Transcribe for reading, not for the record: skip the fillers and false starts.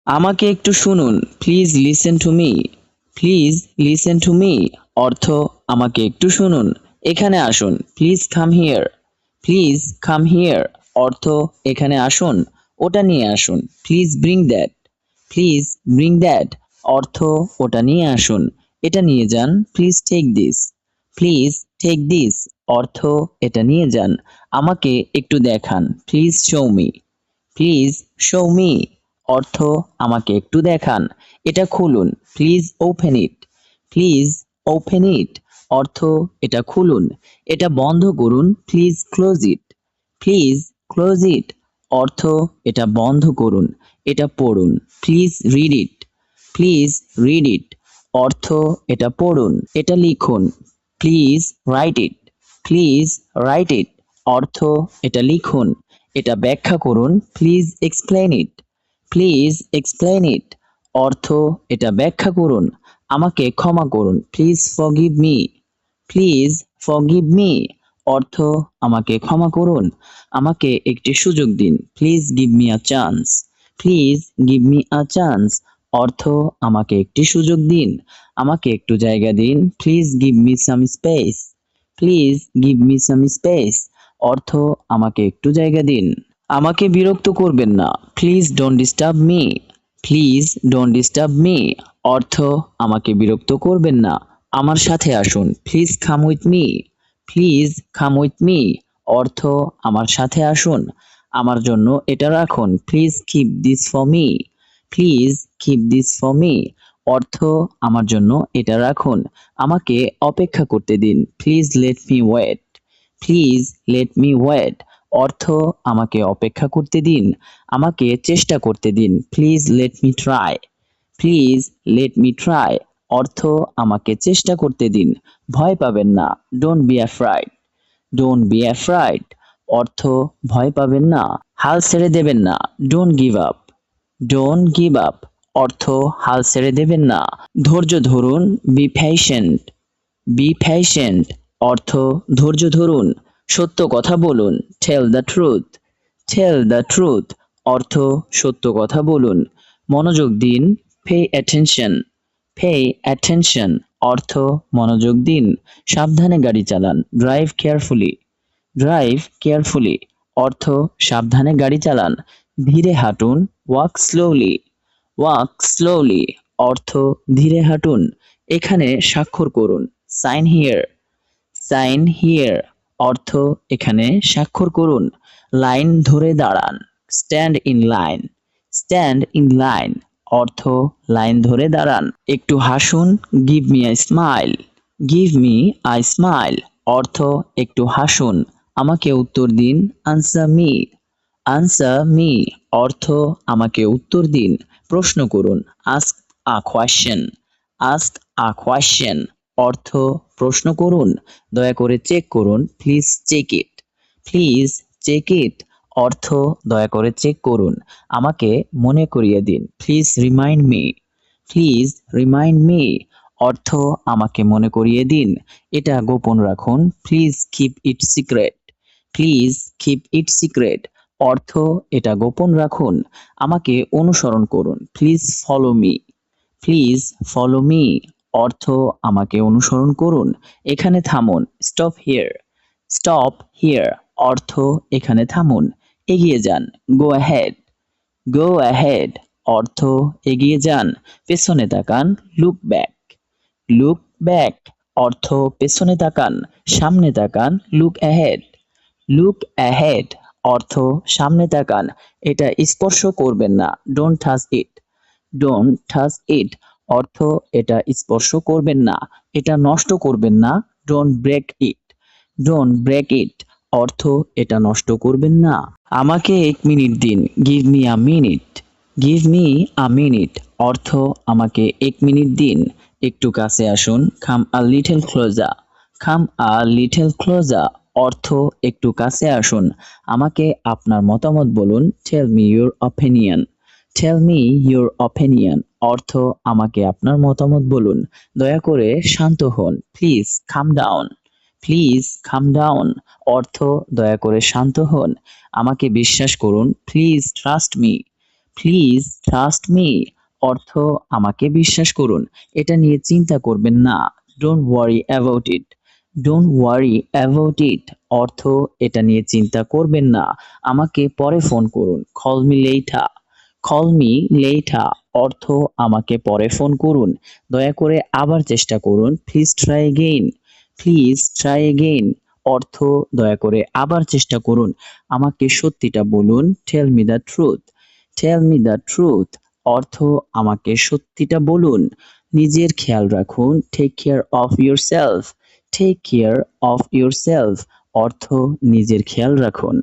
আমাকে একটু শুনুন, please listen to me. Please listen to me অর্থ আমাকে একটু শুনুন, এখানে আসুন। Please come here. Please come here অর্থ এখানে আসুন, ওটা নিয়ে আসুন। Please bring that. Please bring that অর্থ ওটা নিয়ে আসুন, এটা নিয়ে যান। Please take this. Please take this অর্থ এটা নিয়ে যান, আমাকে একটু দেখান। Please show me. Please show me অর্থ আমাকে একটু দেখান, এটা খুলুন। Please open it. Please open it অর্থ এটা খুলুন, এটা বন্ধ করুন। Please close it. Please close it অর্থ এটা বন্ধ করুন, এটা পড়ুন। Please read it. Please read it অর্থ এটা পড়ুন, এটা লিখুন। Please write it. Please write it অর্থ এটা লিখুন, এটা ব্যাখ্যা করুন। Please explain it. Please explain it অর্থ এটা ব্যাখ্যা করুন, আমাকে ক্ষমা করুন। Please forgive me. Please forgive me অর্থ আমাকে ক্ষমা করুন, আমাকে একটি সুযোগ দিন। Please give me a chance. Please give me a chance অর্থ আমাকে একটি সুযোগ দিন, আমাকে একটু জায়গা দিন। Please give me some space. Please give me some space অর্থ আমাকে একটু জায়গা দিন, আমাকে বিরক্ত করবেন না। Please don't disturb me. Please don't disturb me অর্থ আমাকে বিরক্ত করবেন না, আমার সাথে আসুন। Please come with me. Please come with me অর্থ আমার সাথে আসুন, আমার জন্য এটা রাখুন। Please keep this for me. Please keep this for me অর্থ আমার জন্য এটা রাখুন, আমাকে অপেক্ষা করতে দিন। Please let me wait. Please let me wait অর্থ আমাকে অপেক্ষা করতে দিন, আমাকে চেষ্টা করতে দিন। Please let me try. Please let me try অর্থ আমাকে চেষ্টা করতে দিন, ভয় পাবেন না। Don't be afraid. Don't be afraid অর্থ ভয় পাবেন না, হাল ছেড়ে দেবেন না। Don't give up. Don't give up অর্থ হাল ছেড়ে দেবেন না, ধৈর্য ধরুন। Be patient. বি পেশেন্ট অর্থ ধৈর্য ধরুন, সত্য কথা বলুন। Tell the truth. Tell the truth অর্থ সত্য কথা বলুন, মনোযোগ দিন। Pay attention. পে অ্যাটেনশন অর্থ মনোযোগ দিন, সাবধানে গাড়ি চালান। Drive carefully. ড্রাইভ কেয়ারফুলি অর্থ সাবধানে গাড়ি চালান, ধীরে হাঁটুন। Walk slowly. ওয়াক স্লোলি অর্থ ধীরে হাঁটুন, এখানে স্বাক্ষর করুন। Sign here. সাইন হিয়ার অর্থ এখানে স্বাক্ষর করুন, লাইন ধরে দাঁড়ান। Stand in line. Stand in line অর্থ লাইন ধরে দাঁড়ান, একটু হাসুন। Give me a smile. Give me a smile অর্থ একটু হাসুন, আমাকে উত্তর দিন। Answer me. আনসার মি অর্থ আমাকে উত্তর দিন, প্রশ্ন করুন। Ask a question. Ask a question অর্থ প্রশ্ন করুন, দয়া করে চেক করুন। Please check it. Please check it অর্থ দয়া করে চেক করুন, আমাকে মনে করিয়ে দিন। Please remind me. Please remind me অর্থ আমাকে মনে করিয়ে দিন, এটা গোপন রাখুন। Please keep it secret. Please keep it secret অর্থ এটা গোপন রাখুন, আমাকে অনুসরণ করুন। Please follow me. Please follow me অর্থ আমাকে অনুসরণ করুন, এখানে থামুন। Stop here. স্টপ হিয়ার অর্থ এখানে থামুন, এগিয়ে যান। Go ahead. গো অ্যাহেড অর্থ এগিয়ে যান, পেছনে তাকান। Look back. লুক ব্যাক অর্থ পেছনে তাকান, সামনে তাকান। Look ahead. লুক অ্যাহেড অর্থ সামনে তাকান, এটা স্পর্শ করবেন না। Don't touch it. Don't touch it অর্থ এটা স্পর্শ করবেন না, এটা নষ্ট করবেন না। Don't break it. Don't break it অর্থ এটা নষ্ট করবেন না, আমাকে 1 মিনিট দিন। Give me a minute. Give me a minute অর্থ আমাকে 1 মিনিট দিন, একটু কাছে আসুন। Come a little closer. Come a little closer অর্থ একটু কাছে আসুন, আমাকে আপনার মতামত বলুন। Tell me your opinion. Tell me your opinion অর্থ আমাকে আপনার মতামত বলুন, দয়া করে শান্ত হন। Please calm down. Please calm down অর্থ দয়া করে শান্ত হন, আমাকে বিশ্বাস করুন। Please trust me. Please trust me অর্থ আমাকে বিশ্বাস করুন, এটা নিয়ে চিন্তা করবেন না। Don't worry about it. Don't worry about it অর্থ এটা নিয়ে চিন্তা করবেন না, আমাকে পরে ফোন করুন। Call me letter. Call me letter অর্থ আমাকে পরে ফোন করুন, দয়া করে আবার চেষ্টা করুন। Please try again. Please try again অর্থ দয়া করে আবার চেষ্টা করুন, আমাকে সত্যিটা বলুন। Tell me the truth. Tell me the truth অর্থ আমাকে সত্যিটা বলুন। নিজের খেয়াল রাখুন। Take care of yourself. Take care of yourself অর্থ নিজের খেয়াল রাখুন।